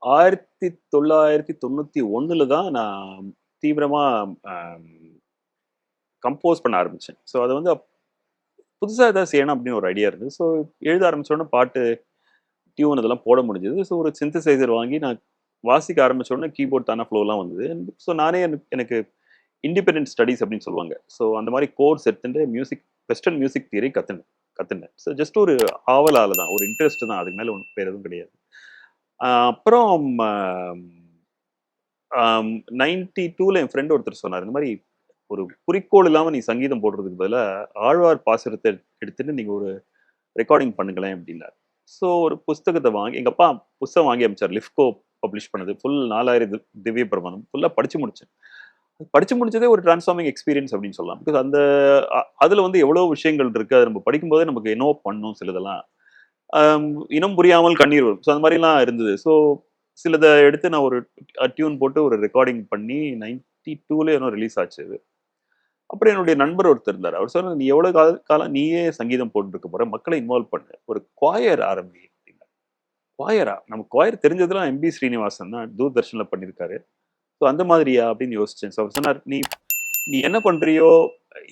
1991 தான் நான் தீவிரமா கம்போஸ் பண்ண ஆரம்பிச்சேன். ஸோ அது வந்து புதுசா ஏதாவது செய்யணும் அப்படின்னு ஒரு ஐடியா இருந்தது. ஸோ எழுத ஆரம்பிச்ச உடனே பாட்டு, டியூன் இதெல்லாம் போட முடிஞ்சது. ஸோ ஒரு சிந்தசைசர் வாங்கி நான் வாசிக்க ஆரம்பிச்ச உடனே கீபோர்ட் தானா ஃப்ளோலாம் வந்தது. ஸோ நானே எனக்கு இண்டிபெண்டன்ட் ஸ்டடீஸ் அப்படின்னு சொல்லுவாங்க. ஸோ அந்த மாதிரி கோர்ஸ் எடுத்துட்டு வெஸ்டர்ன் மியூசிக் தியரி கத்துனேன். ஸோ ஜஸ்ட் ஒரு ஆவலால தான், ஒரு இன்ட்ரெஸ்ட் தான். அதுக்கு மேல வேற எதுவும் கிடையாது. அப்புறம் 92ல என் ஃப்ரெண்ட் ஒருத்தர் சொன்னார், இந்த மாதிரி ஒரு குறிக்கோள் இல்லாம நீ சங்கீதம் போடுறதுக்கு பதிலா ஆழ்வார் பாசுரத்தை எடுத்துட்டு நீங்க ஒரு ரெக்கார்டிங் பண்ணுங்களேன் அப்படின்னாரு. ஸோ ஒரு புஸ்தகத்தை வாங்கி எங்க அப்பா புஸ்தகம் வாங்கி அமைச்சார். லிஃப்கோ பப்ளிஷ் பண்ணது ஃபுல் 4000 திவ்ய பிரபந்தம் ஃபுல்லா படிச்சு முடிச்சேன். படிச்சு முடிச்சதே ஒரு டிரான்ஸ்ஃபார்மிங் எக்ஸ்பீரியன்ஸ் அப்படின்னு சொல்லலாம். பிகாஸ் அதுல வந்து எவ்வளவு விஷயங்கள் இருக்கு. அதை நம்ம படிக்கும்போதே நமக்கு என்னவோ பண்ணும் சிலதெல்லாம். இனம் புரியாமல் கண்ணீர் வரும். ஸோ அந்த மாதிரிலாம் இருந்தது. ஸோ சிலதை எடுத்து நான் ஒரு டியூன் போட்டு ஒரு ரெக்கார்டிங் பண்ணி 92ல ஏதோ ரிலீஸ் ஆச்சு அது. அப்புறம் என்னுடைய நண்பர் ஒருத்தர் இருந்தார். அவர் சொன்னார், நீ எவ்வளவு காலம் நீயே சங்கீதம் போட்டுருக்க போற, மக்களை இன்வால்வ் பண்ணு, ஒரு குவாயர் ஆரம்பி அப்படின்னாரு. குவாயரா? நம்ம குவாயர் தெரிஞ்சதுலாம் எம்பி ஸ்ரீனிவாசன் தான், தூர்தர்ஷன்ல பண்ணியிருக்காரு. ஸோ அந்த மாதிரியா அப்படின்னு யோசிச்சேன். ஸோ அவர் சொன்னார், நீ நீ என்ன பண்றியோ,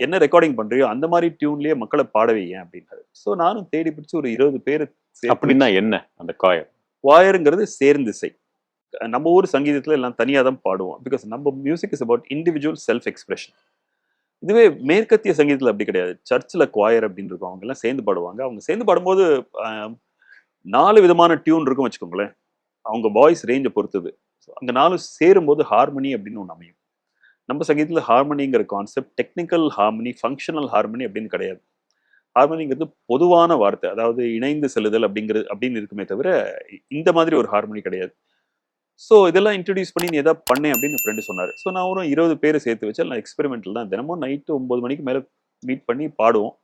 என்ன ரெக்கார்டிங் பண்றியோ அந்த மாதிரி டியூன்லயே மக்களை பாட வைங்க அப்படின்னாரு. ஸோ நானும் தேடி பிடிச்சு ஒரு 20 பேர். அப்படின்னா என்ன அந்த குவாயர்? குவாயருங்கிறது சேர்ந்திசை. நம்ம ஊர் சங்கீதத்துல எல்லாம் தனியா தான் பாடுவோம். பிகாஸ் நம்ம music is about individual self expression. இதுவே மேற்கத்திய சங்கீதத்துல அப்படி கிடையாது. சர்ச்சில் குவாயர் அப்படின்னு இருக்கும். அவங்க எல்லாம் சேர்ந்து பாடுவாங்க. அவங்க சேர்ந்து பாடும்போது 4 விதமான டியூன் இருக்கும் வச்சுக்கோங்களேன். அவங்க வாய்ஸ் ரேஞ்சை பொறுத்தது. அங்க 4 சேரும்போது ஹார்மனி அப்படின்னு ஒன்று அமையும். நம்ம சங்கீதத்துல ஹார்மனிங்கிற concept technical harmony, functional harmony அப்படின்னு கிடையாது. ஹார்மனிங்கிறது பொதுவான வார்த்தை. அதாவது இணைந்து செல்லுதல் அப்படின்னு இருக்குமே தவிர இந்த மாதிரி ஒரு ஹார்மனி கிடையாது. ஸோ இதெல்லாம் இன்ட்ரடியூஸ் பண்ணி நீ எதாவது பண்ணேன் அப்படின்னு என் ஃப்ரெண்டு சொன்னார். ஸோ நான் ஒரு 20 பேரை சேர்த்து வச்சு நான் எக்ஸ்பெரிமெண்டல் தான். தினமும் நைட்டு 9 மணிக்கு மேலே மீட் பண்ணி பாடுவோம்.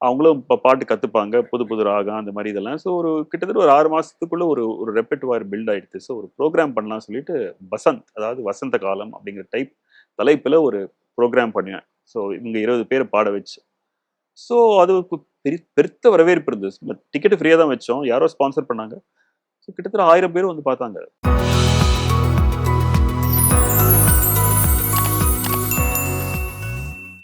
அவங்களும் இப்போ பாட்டு கற்றுப்பாங்க, புது புது ராகம் அந்த மாதிரி இதெல்லாம். ஸோ ஒரு கிட்டத்தட்ட ஒரு 6 மாதத்துக்குள்ள ஒரு ஒரு ரெப்பர்ட்டுவார் பில்ட் ஆயிடுச்சு. ஸோ ஒரு ப்ரோக்ராம் பண்ணலாம் சொல்லிட்டு பசந்த், அதாவது வசந்த காலம் அப்படிங்கிற தலைப்பில் ஒரு ப்ரோக்ராம் பண்ணுவேன். ஸோ இவங்க 20 பேரை பாட வச்சு. ஸோ அது பெருத்த வரவேற்பு இருந்தது. டிக்கெட்டு ஃப்ரீயாக தான் வச்சோம். யாரோ ஸ்பான்சர் பண்ணாங்க. ஸோ கிட்டத்தட்ட 1000 பேர் வந்து பார்த்தாங்க.